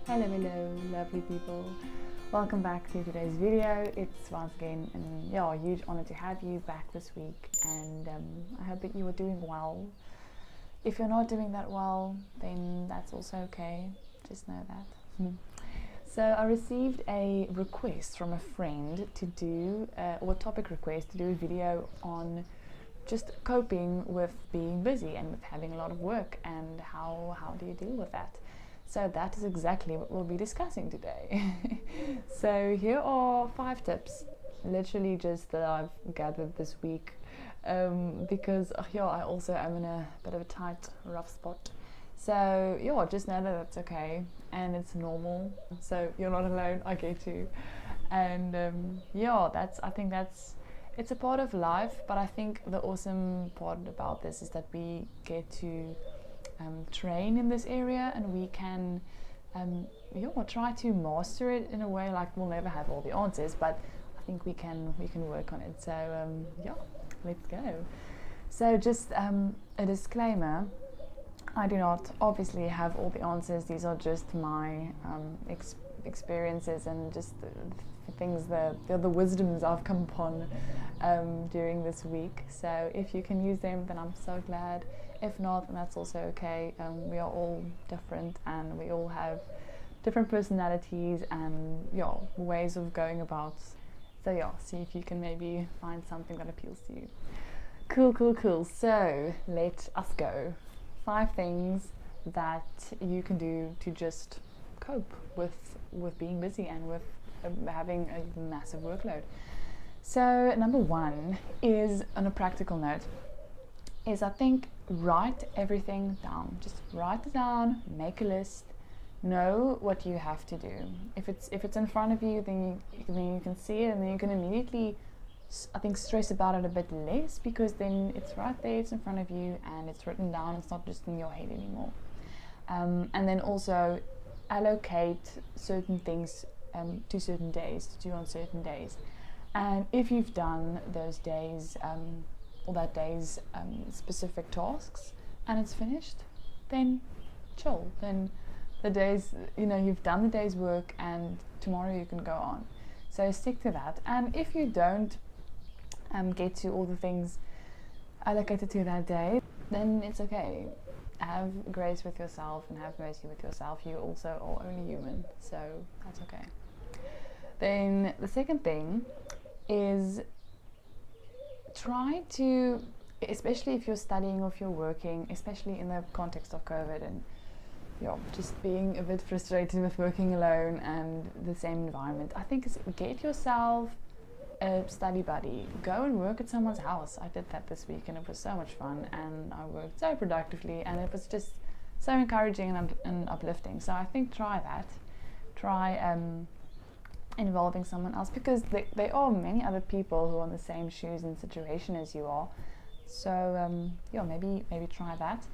Hello, lovely people. Welcome back to today's video. It's once again a huge honor to have you back this week, and I hope that you are doing well. If you're not doing that well, then that's also okay. Just know that. So I received a request from a friend to do, or a topic request to do a video on just coping with being busy and with having a lot of work, and how do you deal with that. So that is exactly what we'll be discussing today. So here are 5 tips, literally just that I've gathered this week, because I also am in a bit of a tight, rough spot. So just know that that's okay and it's normal. So you're not alone. I get you. And I think it's a part of life. But I think the awesome part about this is that we get to train in this area, and we can try to master it in a way. Like, we'll never have all the answers, but I think we can work on it. So let's go. So just a disclaimer, I do not obviously have all the answers. These are just my experiences and just the things, the wisdoms I've come upon during this week. So if you can use them, then I'm so glad. If not, then that's also okay. We are all different, and we all have different personalities and ways of going about. So see if you can maybe find something that appeals to you. Cool. So let us go. 5 things that you can do to just cope with being busy and with having a massive workload. So number 1 is, on a practical note, is I think write everything down. Just write it down, make a list, know what you have to do. If it's in front of you, then you can see it, and then you can immediately, I think, stress about it a bit less, because then it's right there, it's in front of you, and it's written down. It's not just in your head anymore. And then also allocate certain things to certain days, to do on certain days. And if you've done those days, or that day's specific tasks, and it's finished, then chill. Then the days, you've done the day's work, and tomorrow you can go on. So stick to that. And if you don't get to all the things allocated to that day, then it's okay. Have grace with yourself and have mercy with yourself. You also are only human, so that's okay. Then the second thing is, try to, especially if you're studying or if you're working, especially in the context of COVID and just being a bit frustrated with working alone and the same environment, I think is get yourself a study buddy. Go and work at someone's house. I did that this week, and it was so much fun, and I worked so productively, and it was just so encouraging and uplifting. So I think try that. Try involving someone else, because there are many other people who are in the same shoes and situation as you are. So maybe try that.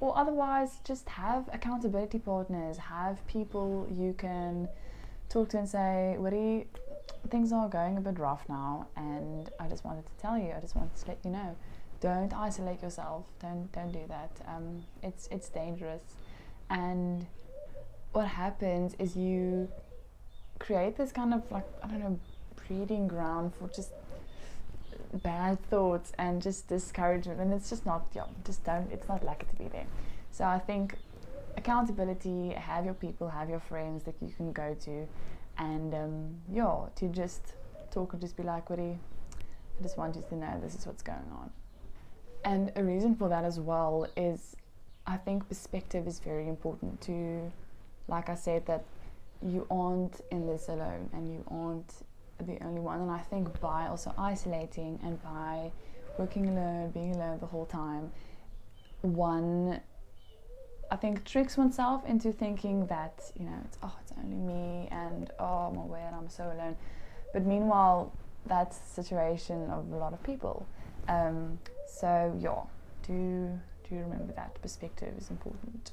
Or otherwise, just have accountability partners. Have people you can talk to and say, Woody, things are going a bit rough now, and I just wanted to tell you, I just wanted to let you know. Don't isolate yourself. Don't do that. It's dangerous. And what happens is you create this kind of, like, I don't know, breeding ground for just bad thoughts and just discouragement, and it's just not, it's not lucky to be there. So I think accountability, have your people, have your friends that you can go to, and to just talk and just be like, Woody, I just want you to know this is what's going on. And a reason for that as well is, I think perspective is very important to, like I said, that you aren't in this alone, and you aren't the only one. And I think by also isolating and by working alone, being alone the whole time, one, I think, tricks oneself into thinking that it's only me, and I'm aware and I'm so alone. But meanwhile, that's the situation of a lot of people. So do remember that perspective is important.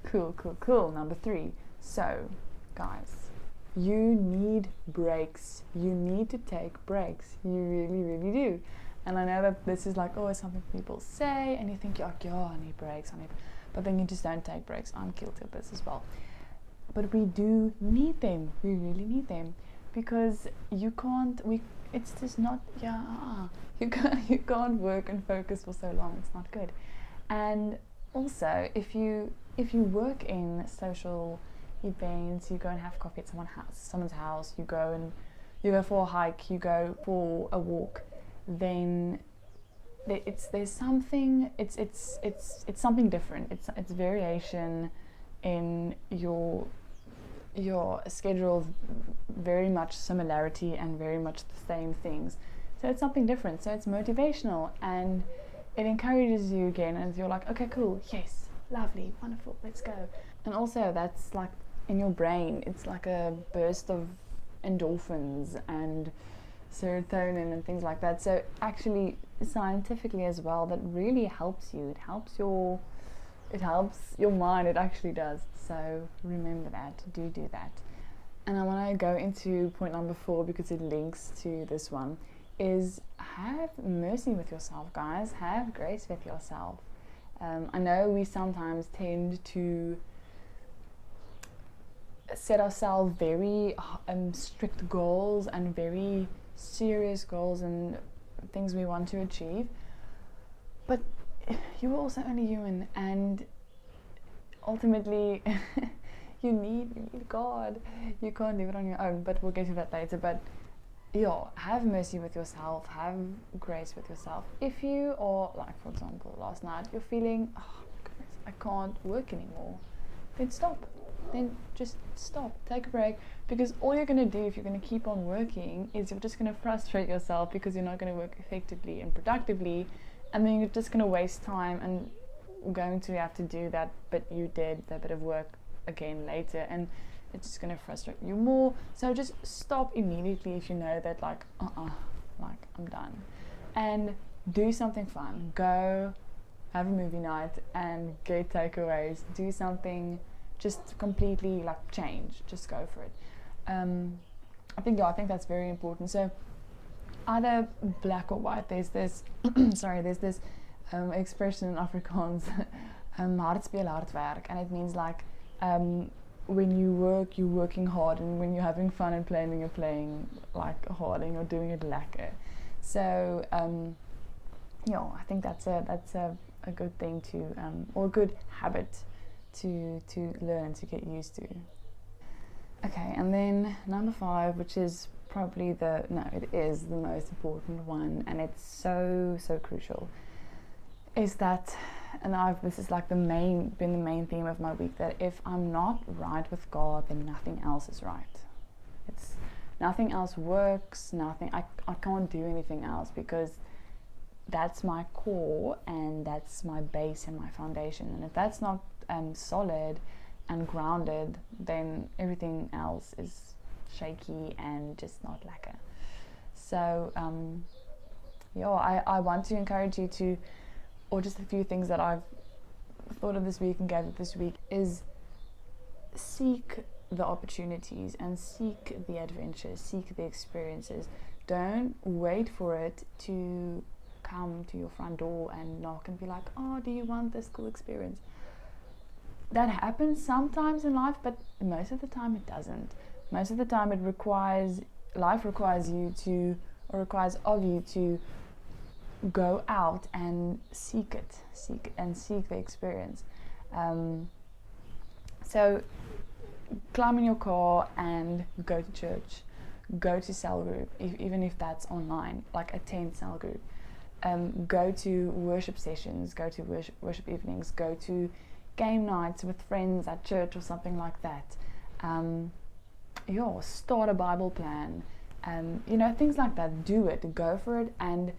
Cool. Number 3. So, guys, you need breaks. You need to take breaks. You really, really do. And I know that this is like always something people say, and you think, I need breaks. But then you just don't take breaks. I'm guilty of this as well. but we do need them. We really need them, because it's just not, you can't work and focus for so long. It's not good. And also, if you work in social events, you go and have coffee at someone's house, you go for a hike, you go for a walk, then there's something, it's something different. It's variation in your schedule, very much similarity and very much the same things. So it's something different. So it's motivational and it encourages you again, and you're like, okay, cool, yes, lovely, wonderful, let's go. And also that's like in your brain, it's like a burst of endorphins and serotonin and things like that. So actually scientifically as well, that really helps you. It helps your mind. It actually does. So remember that. Do that. And I want to go into point number 4 because it links to this one, is have mercy with yourself, guys. Have grace with yourself. I know we sometimes tend to set ourselves very strict goals and very serious goals and things we want to achieve, but you're also only human, and ultimately you need God. You can't do it on your own, but we'll get to that later. But have mercy with yourself, have grace with yourself. If you are, like for example last night, you're feeling, oh goodness, I can't work anymore, then stop. Then just stop, take a break, because all you're going to do if you're going to keep on working is you're just going to frustrate yourself, because you're not going to work effectively and productively, and then you're just going to waste time and going to have to do that bit of work again later, and it's just going to frustrate you more. So just stop immediately if you know that like I'm done, and do something fun. Go have a movie night and get takeaways. Do something just completely like change. Just go for it. I think that's very important. So either black or white. There's this expression in Afrikaans, hard speel hard werk, and it means like when you work, you're working hard, and when you're having fun and playing, you're playing like hard and you're doing it lekker. So I think that's a good thing to or a good habit to learn and to get used to. Okay, and then number 5, which is probably it is the most important one, and it's so crucial, is that, and this is like been the main theme of my week, that if I'm not right with God, then nothing else is right. It's nothing else works. I can't do anything else, because that's my core and that's my base and my foundation. And if that's not solid and grounded, then everything else is shaky and just not lekker. So I want to encourage you to, or just a few things that I've thought of this week and gathered this week, is seek the opportunities and seek the adventures, seek the experiences. Don't wait for it to come to your front door and knock and be like, oh, do you want this cool experience? That happens sometimes in life, but most of the time it doesn't. Most of the time life requires of you to go out and seek the experience. So climb in your car and go to church, go to cell group, even if that's online, like attend cell group. Go to worship sessions, go to worship evenings, go to game nights with friends at church or something like that. Start a Bible plan, things like that. Do it, go for it. And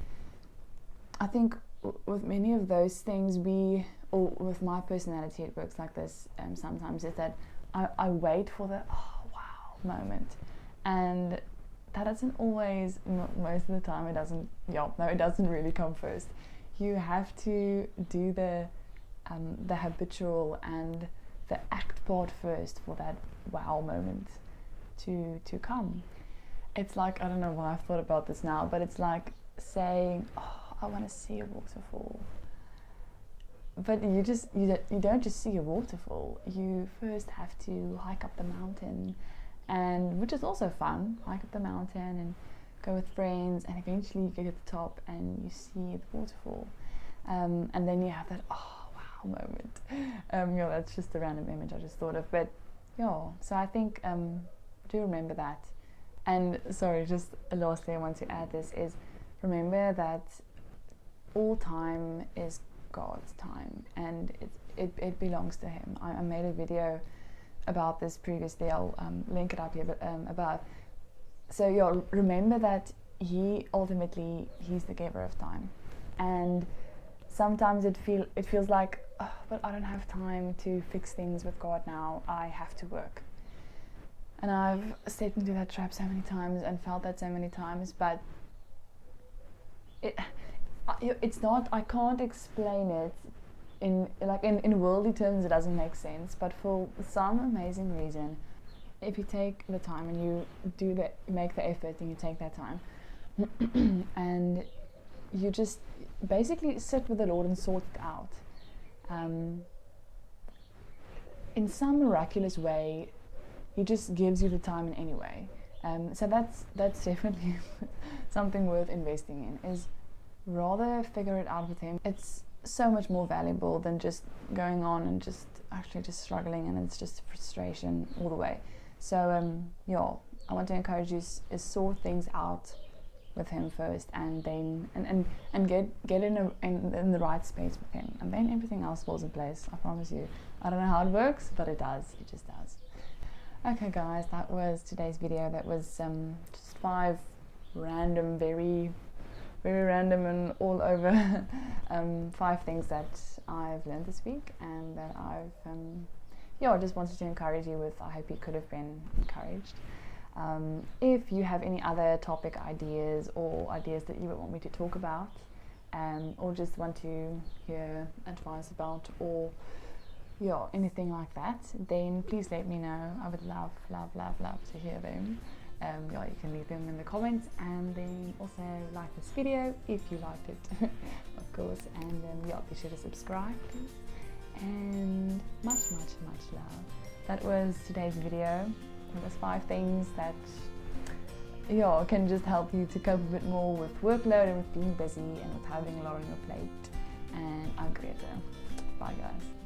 I think with many of those things, or with my personality, it works like this sometimes, is that I wait for the oh wow moment, and that doesn't always, most of the time it doesn't, it doesn't really come first. You have to do the habitual and the act part first for that wow moment to come. It's like, I don't know why I've thought about this now, but it's like saying, oh, I want to see a waterfall. but you don't just see a waterfall. You first have to hike up the mountain, and which is also fun. Hike up the mountain and go with friends, and eventually you get to the top and you see the waterfall, and then you have that oh wow moment. That's just a random image I just thought of, but so I think do remember that. And sorry, just lastly I want to add this is remember that all time is God's time, and it belongs to Him. I made a video about this previously. I'll link it up here, but about. So remember that He's the giver of time, and sometimes it feels like, oh, but I don't have time to fix things with God now. I have to work, and I've stepped into that trap so many times and felt that so many times, but it's not. I can't explain it in worldly terms. It doesn't make sense, but for some amazing reason, if you take the time and you make the effort and you take that time and you just basically sit with the Lord and sort it out, in some miraculous way He just gives you the time in any way. So that's definitely something worth investing in, is rather figure it out with Him. It's so much more valuable than just going on and just struggling, and it's just frustration all the way. So I want to encourage you is sort things out with Him first, and then and get in the right space with Him, and then everything else falls in place. I promise you. I don't know how it works, but it does. It just does. Okay, guys, that was today's video. That was just 5 random, very very random and all over 5 things that I've learned this week, and that I've I just wanted to encourage you with. I hope you could have been encouraged. If you have any other topic ideas or ideas that you would want me to talk about, or just want to hear advice about, or anything like that, then please let me know. I would love to hear them. You can leave them in the comments, and then also like this video if you liked it, of course, and be sure to subscribe, please. And much love. That was today's video. It was 5 things that can just help you to cope a bit more with workload and with being busy and with having a lot on your plate. And I'm Grete. Bye, guys.